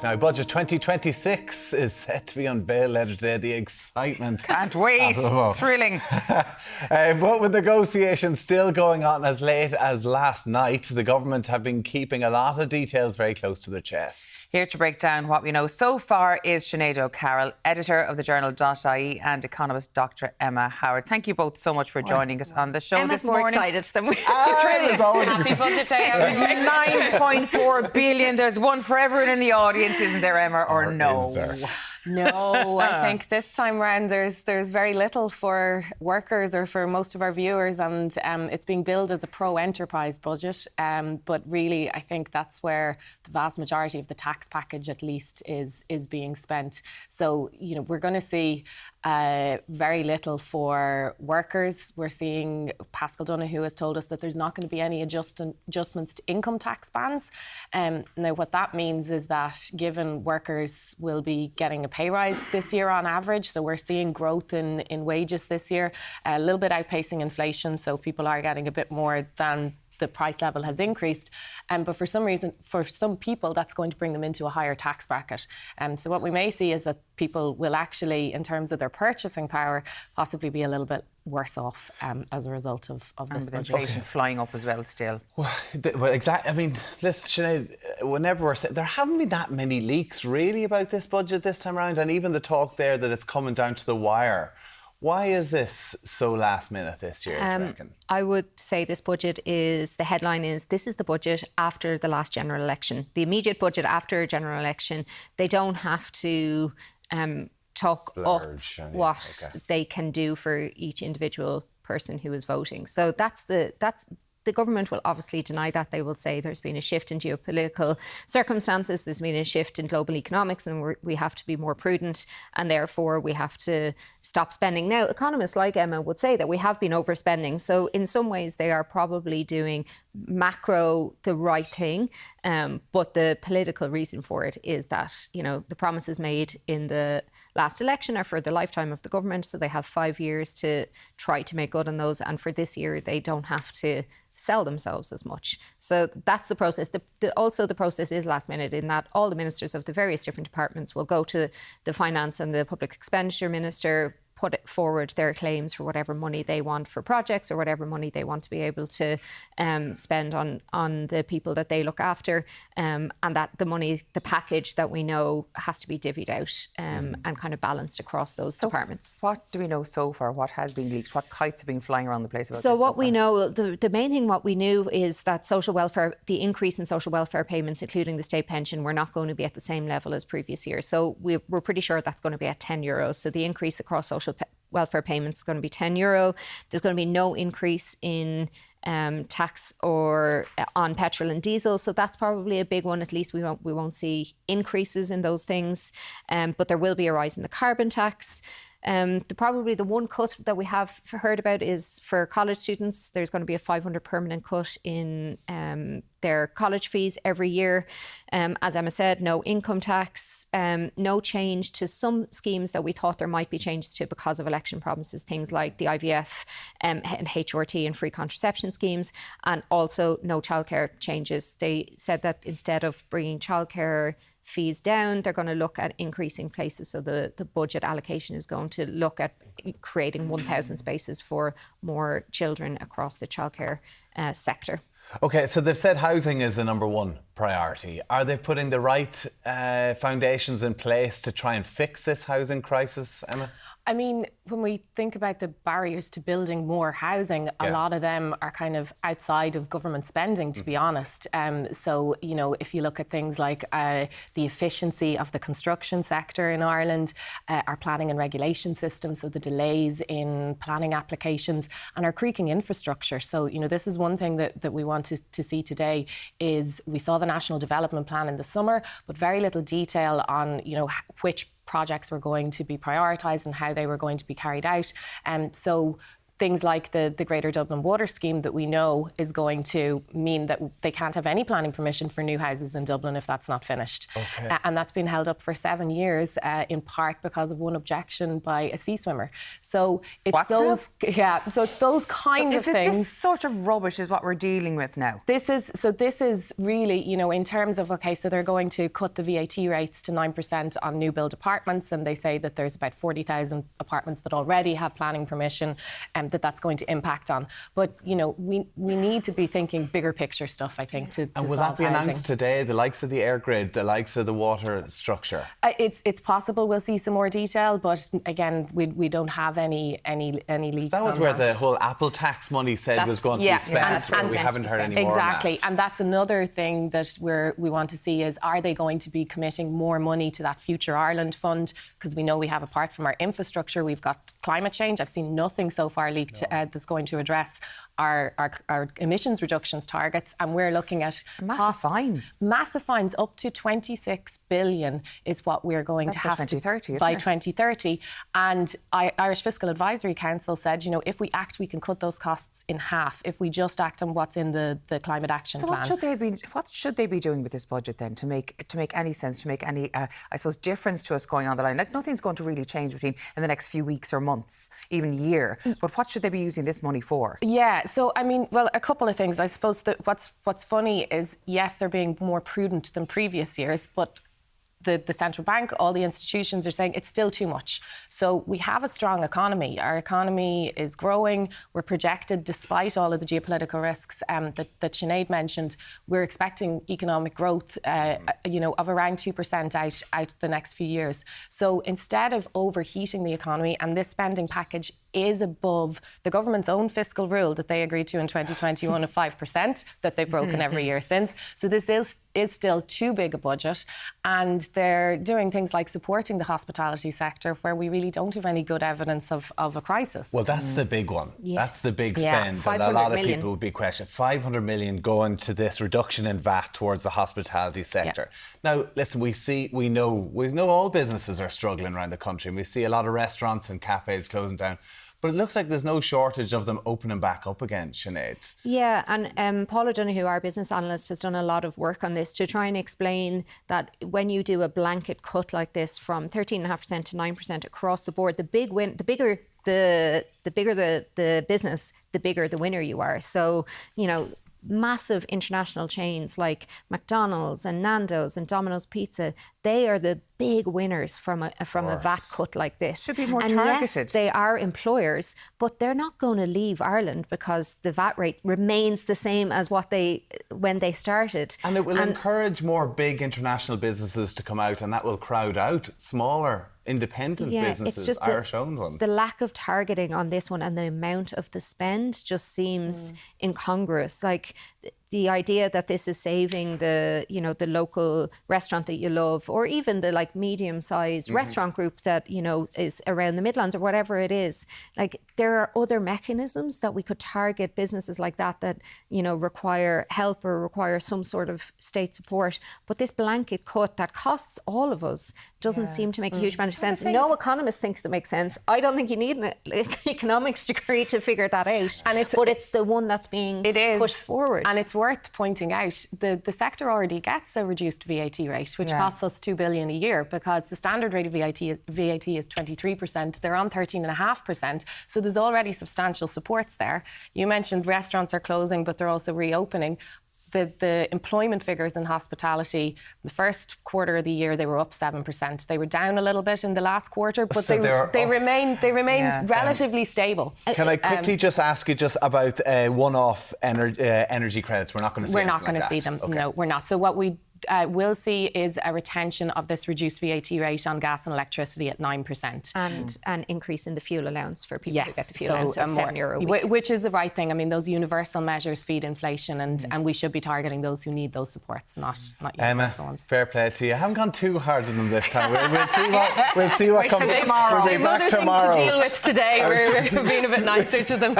Now, Budget 2026 is set to be unveiled later today. The excitement. Can't wait. Thrilling. But with negotiations still going on as late as last night, the government have been keeping a lot of details very close to their chest. Here to break down what we know so far is Sinéad O'Carroll, editor of the journal .ie, and Economist Dr Emma Howard. Thank you both so much for joining us on the show this morning. Emma's more excited than we are. Happy Budget Day. 9.4 billion. There's one for everyone in the audience, isn't there, Emma, or no? No, I think this time around there's very little for workers or for most of our viewers, and it's being billed as a pro-enterprise budget. But really, I think that's where the vast majority of the tax package, at least, is being spent. So, we're going to see very little for workers. We're seeing Pascal Donoghue has told us that there's not going to be any adjustments to income tax bands. Now, what that means is that given workers will be getting a pay rise this year on average, so we're seeing growth in wages this year, a little bit outpacing inflation, so people are getting a bit more than the price level has increased. But for some reason, for some people, that's going to bring them into a higher tax bracket. So what we may see is that people will actually, in terms of their purchasing power, possibly be a little bit worse off as a result of this budget. Inflation flying up as well still. Well, exactly. I mean, listen, Sinead, whenever we're saying, there haven't been that many leaks really about this budget this time around, and even the talk there that it's coming down to the wire. Why is this so last minute this year, do you reckon? I would say this budget is, the headline is, this is the budget after the last general election. The immediate budget after a general election, they don't have to talk Splurge, up what they can do for each individual person who is voting. So that's the government will obviously deny that. They will say there's been a shift in geopolitical circumstances, there's been a shift in global economics, and we have to be more prudent, and therefore we have to stop spending. Now, economists like Emma would say that we have been overspending. So in some ways they are probably doing macro the right thing, but the political reason for it is that, the promises made in the last election are for the lifetime of the government, so they have 5 years to try to make good on those, and for this year they don't have to sell themselves as much. So that's the process. Also the process is last minute in that all the ministers of the various different departments will go to the finance and the public expenditure minister, put forward their claims for whatever money they want for projects or whatever money they want to be able to spend on the people that they look after, and that the money, the package that we know has to be divvied out and kind of balanced across those departments. What do we know so far? What has been leaked? What kites have been flying around the place about so this? What we know, the main thing what we knew is that social welfare, the increase in social welfare payments, including the state pension, were not going to be at the same level as previous years. So we're pretty sure that's going to be at €10. So the increase across social welfare payments is going to be €10. There's going to be no increase in tax or on petrol and diesel, so that's probably a big one. At least we won't see increases in those things, but there will be a rise in the carbon tax. Probably the one cut that we have heard about is for college students. There's going to be a $500 permanent cut in their college fees every year. As Emma said, no income tax, no change to some schemes that we thought there might be changes to because of election promises, things like the IVF and HRT and free contraception schemes, and also no childcare changes. They said that instead of bringing childcare fees down, they're going to look at increasing places. So the budget allocation is going to look at creating 1,000 spaces for more children across the childcare sector. OK, so they've said housing is the number one priority. Are they putting the right foundations in place to try and fix this housing crisis, Emma? I mean, when we think about the barriers to building more housing, a lot of them are kind of outside of government spending, to be honest. So, if you look at things like the efficiency of the construction sector in Ireland, our planning and regulation system, so the delays in planning applications, and our creaking infrastructure. So, this is one thing that we want to see today is we saw the National Development Plan in the summer, but very little detail on, which projects were going to be prioritised and how they were going to be carried out. So things like the Greater Dublin Water Scheme that we know is going to mean that they can't have any planning permission for new houses in Dublin if that's not finished. Okay. And that's been held up for 7 years, in part because of one objection by a sea swimmer. So it's those kind of things. This sort of rubbish is what we're dealing with now? This is really, you know, in terms of, okay, so they're going to cut the VAT rates to 9% on new build apartments, and they say that there's about 40,000 apartments that already have planning permission, and that's going to impact on. But, you know, we need to be thinking bigger picture stuff, I think, to And will solve that be housing. announced today, the likes of the air grid, the likes of the water structure? It's possible we'll see some more detail, but again, we don't have any leaks. That was on where that. the whole Apple tax money said was going to be spent, where we haven't heard any more on that. Exactly, and that's another thing that we want to see is, are they going to be committing more money to that Future Ireland fund? Because we know we have, apart from our infrastructure, we've got climate change. I've seen nothing so far leaked that's going to address our emissions reductions targets, and we're looking at massive fines up to 26 billion is what we're going to have by 2030. And Irish Fiscal Advisory Council said, you know, if we act, we can cut those costs in half if we just act on what's in the climate action plan. What should they be doing with this budget then to make any sense, to make any I suppose difference to us going on the line? Like, nothing's going to really change in the next few weeks or months, even year. But what should they be using this money for? Yeah, so I mean, well, a couple of things. I suppose that what's funny is, yes, they're being more prudent than previous years, but the central bank, all the institutions are saying it's still too much. So we have a strong economy. Our economy is growing. We're projected, despite all of the geopolitical risks that Sinead mentioned, we're expecting economic growth, you know, of around 2% out the next few years. So instead of overheating the economy, and this spending package is above the government's own fiscal rule that they agreed to in 2021 of 5% that they've broken every year since. So this is still too big a budget, and they're doing things like supporting the hospitality sector, where we really don't have any good evidence of a crisis. Well, that's the big one. Yeah. That's the big spend. And a lot of people would be questioning. 500 million going to this reduction in VAT towards the hospitality sector. Now, listen, we know all businesses are struggling around the country, and we see a lot of restaurants and cafes closing down. But it looks like there's no shortage of them opening back up again, Sinead. Yeah, and Paula Donoghue, our business analyst, has done a lot of work on this to try and explain that when you do a blanket cut like this from 13.5% to 9% across the board, the bigger the business, the bigger the winner you are. So, you know, massive international chains like McDonald's and Nando's and Domino's Pizza, they are the big winners from a VAT cut like this. Should be more and targeted. Yes, they are employers, but they're not going to leave Ireland because the VAT rate remains the same as when they started. And it will encourage more big international businesses to come out, and that will crowd out smaller independent businesses, it's just Irish-owned ones. The lack of targeting on this one and the amount of the spend just seems incongruous. Like, the idea that this is saving the local restaurant that you love, or even the medium-sized restaurant group that, you know, is around the Midlands or whatever it is. Like, there are other mechanisms that we could target businesses like that, you know, require help or require some sort of state support. But this blanket cut that costs all of us doesn't seem to make a huge amount of sense. No economist thinks it makes sense. I don't think you need an economics degree to figure that out. But it's the one that's being pushed forward. And it's worth pointing out, the sector already gets a reduced VAT rate, which costs us 2 billion a year, because the standard rate of VAT is 23%. They're on 13.5%. So there's already substantial supports there. You mentioned restaurants are closing, but they're also reopening. The employment figures in hospitality, the first quarter of the year, they were up 7%. They were down a little bit in the last quarter, but so they remain relatively stable. Can I quickly just ask you just about one-off energy credits? We're not going to see them. We're not going to see them. Okay. No, we're not. So what we will see is a retention of this reduced VAT rate on gas and electricity at 9%. And an increase in the fuel allowance for people who get the fuel allowance of €7 a week. Which is the right thing. I mean, those universal measures feed inflation, and we should be targeting those who need those supports, not universal ones. Fair play to you. I haven't gone too hard on them this time. We'll see what comes tomorrow. We have other things to deal with today. We're being a bit nicer to them.